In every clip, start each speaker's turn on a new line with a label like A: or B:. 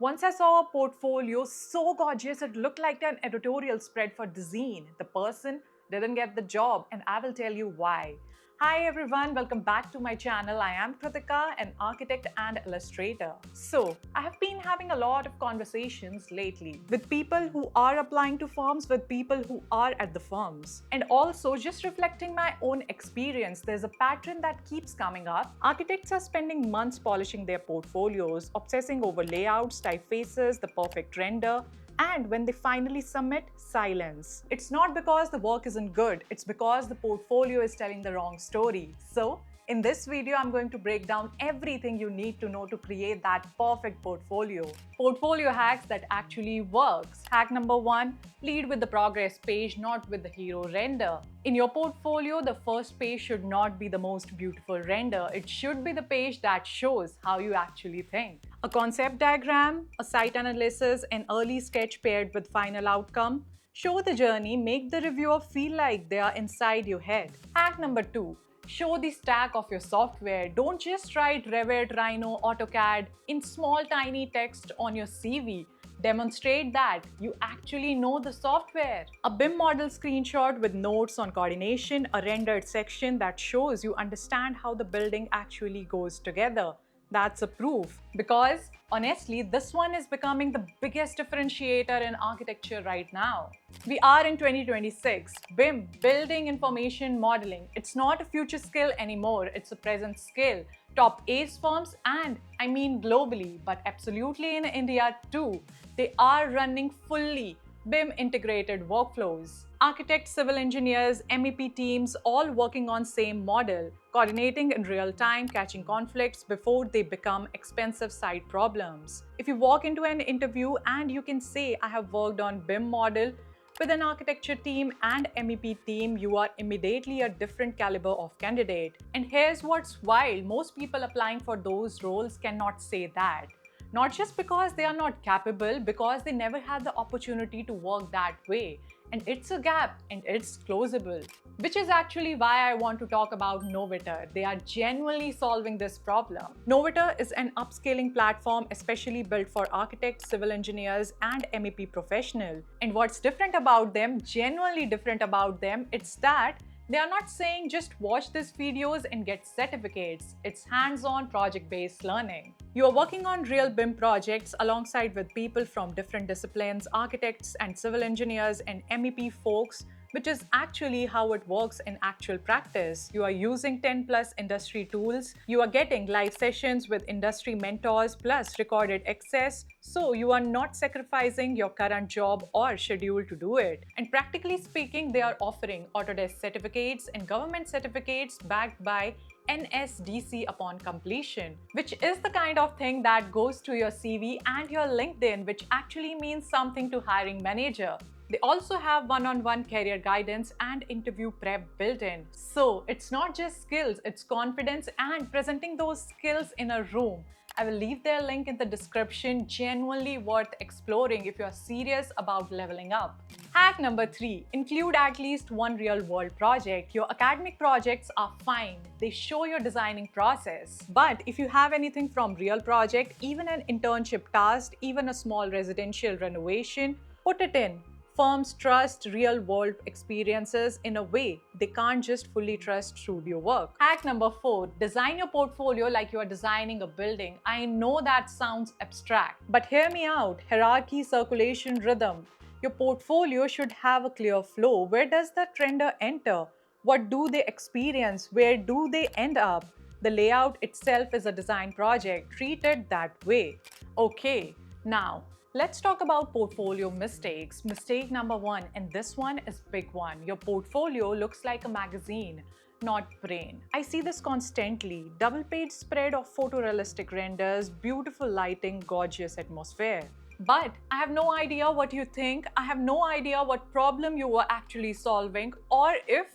A: Once I saw a portfolio so gorgeous it looked like an editorial spread for Dezeen. The person didn't get the job, and I will tell you why. Hi everyone, welcome back to my channel. I am Kritika, an architect and illustrator. So, I have been having a lot of conversations lately with people who are applying to firms, with people who are at the firms. And also, just reflecting my own experience, there's a pattern that keeps coming up. Architects are spending months polishing their portfolios, obsessing over layouts, typefaces, the perfect render, and when they finally submit, silence. It's not because the work isn't good, it's because the portfolio is telling the wrong story. So, in this video, I'm going to break down everything you need to know to create that perfect portfolio. Portfolio hacks that actually works. Hack number 1, lead with the progress page, not with the hero render. In your portfolio, the first page should not be the most beautiful render. It should be the page that shows how you actually think. A concept diagram, a site analysis, an early sketch paired with final outcome. Show the journey, make the reviewer feel like they are inside your head. Hack number 2, show the stack of your software. Don't just write Revit, Rhino, AutoCAD in small tiny text on your CV. Demonstrate that you actually know the software. A BIM model screenshot with notes on coordination, a rendered section that shows you understand how the building actually goes together. That's a proof. Because honestly, this one is becoming the biggest differentiator in architecture right now. We are in 2026. BIM, Building Information Modeling. It's not a future skill anymore, it's a present skill. Top ACE firms, and I mean globally, but absolutely in India too, they are running fully BIM integrated workflows. Architects, civil engineers, MEP teams all working on same model, coordinating in real time, catching conflicts before they become expensive side problems. If you walk into an interview and you can say, I have worked on BIM model with an architecture team and MEP team, you are immediately a different caliber of candidate. And here's what's wild, most people applying for those roles cannot say that. Not just because they are not capable, because they never had the opportunity to work that way. And it's a gap, and it's closable. Which is actually why I want to talk about Noviter. They are genuinely solving this problem. Noviter is an upscaling platform especially built for architects, civil engineers, and MEP professionals. And what's different about them, genuinely different about them, it's that they are not saying just watch these videos and get certificates. It's hands-on project-based learning. You are working on real BIM projects alongside with people from different disciplines, architects and civil engineers and MEP folks, which is actually how it works in actual practice. You are using 10 plus industry tools. You are getting live sessions with industry mentors plus recorded access. So you are not sacrificing your current job or schedule to do it. And practically speaking, they are offering Autodesk certificates and government certificates backed by NSDC upon completion, which is the kind of thing that goes to your CV and your LinkedIn, which actually means something to hiring manager. They also have one-on-one career guidance and interview prep built in. So it's not just skills, it's confidence and presenting those skills in a room. I will leave their link in the description, genuinely worth exploring if you are serious about leveling up. Hack number 3, include at least one real-world project. Your academic projects are fine, they show your designing process. But if you have anything from real project, even an internship task, even a small residential renovation, put it in. Firms trust real-world experiences in a way they can't just fully trust studio work. Hack number 4, design your portfolio like you are designing a building. I know that sounds abstract, but hear me out. Hierarchy, circulation, rhythm. Your portfolio should have a clear flow. Where does the trender enter? What do they experience? Where do they end up? The layout itself is a design project. Treat it that way. Okay, now let's talk about portfolio mistakes. Mistake number 1, and this one is big one. Your portfolio looks like a magazine, not brain. I see this constantly. Double page spread of photorealistic renders, beautiful lighting, gorgeous atmosphere. But I have no idea what you think. I have no idea what problem you were actually solving, or if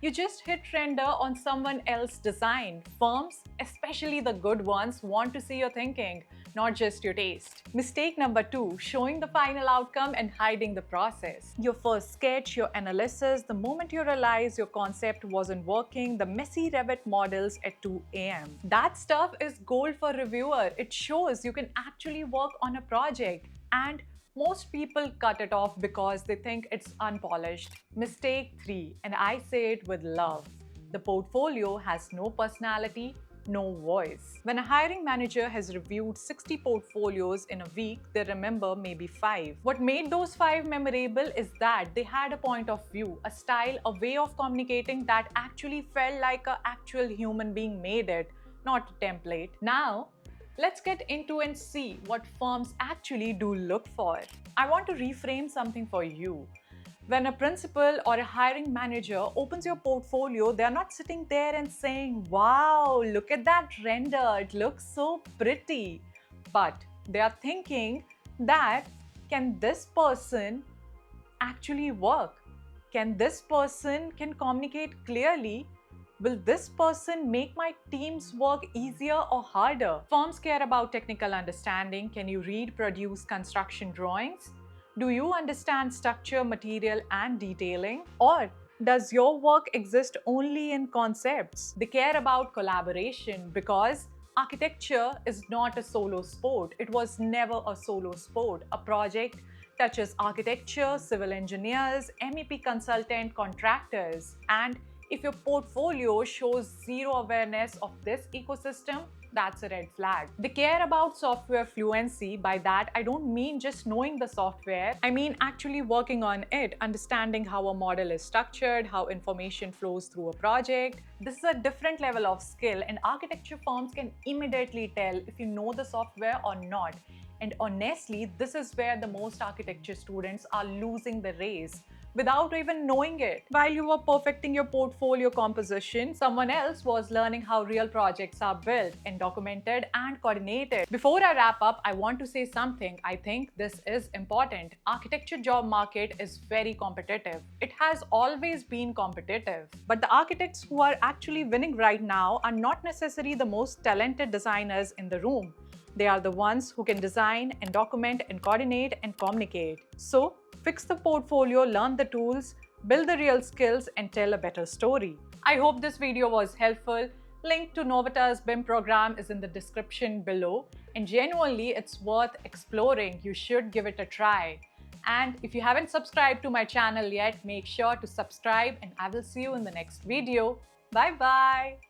A: you just hit render on someone else's design. Firms, especially the good ones, want to see your thinking, not just your taste. Mistake number 2, showing the final outcome and hiding the process. Your first sketch, your analysis, the moment you realize your concept wasn't working, the messy Revit models at 2 a.m. That stuff is gold for reviewer. It shows you can actually work on a project, and most people cut it off because they think it's unpolished. Mistake 3, and I say it with love. The portfolio has no personality, no voice. When a hiring manager has reviewed 60 portfolios in a week, they remember maybe 5. What made those 5 memorable is that they had a point of view, a style, a way of communicating that actually felt like an actual human being made it, not a template. Now, let's get into and see what firms actually do look for. I want to reframe something for you. When a principal or a hiring manager opens your portfolio, they are not sitting there and saying, "Wow, look at that render, it looks so pretty." But they are thinking that, can this person actually work? Can this person communicate clearly? Will this person make my team's work easier or harder? Firms care about technical understanding. Can you read, produce construction drawings? Do you understand structure, material, and detailing? Or does your work exist only in concepts? They care about collaboration because architecture is not a solo sport. It was never a solo sport. A project touches architecture, civil engineers, MEP consultant, contractors. And if your portfolio shows zero awareness of this ecosystem, that's a red flag. They care about software fluency. By that, I don't mean just knowing the software. I mean actually working on it, understanding how a model is structured, how information flows through a project. This is a different level of skill, and architecture firms can immediately tell if you know the software or not. And honestly, this is where the most architecture students are losing the race without even knowing it. While you were perfecting your portfolio composition, someone else was learning how real projects are built and documented and coordinated. Before I wrap up, I want to say something. I think this is important. Architecture job market is very competitive. It has always been competitive. But the architects who are actually winning right now are not necessarily the most talented designers in the room. They are the ones who can design and document and coordinate and communicate. So, fix the portfolio, learn the tools, build the real skills, and tell a better story. I hope this video was helpful. Link to Novata's BIM program is in the description below. And genuinely, it's worth exploring. You should give it a try. And if you haven't subscribed to my channel yet, make sure to subscribe, and I will see you in the next video. Bye-bye.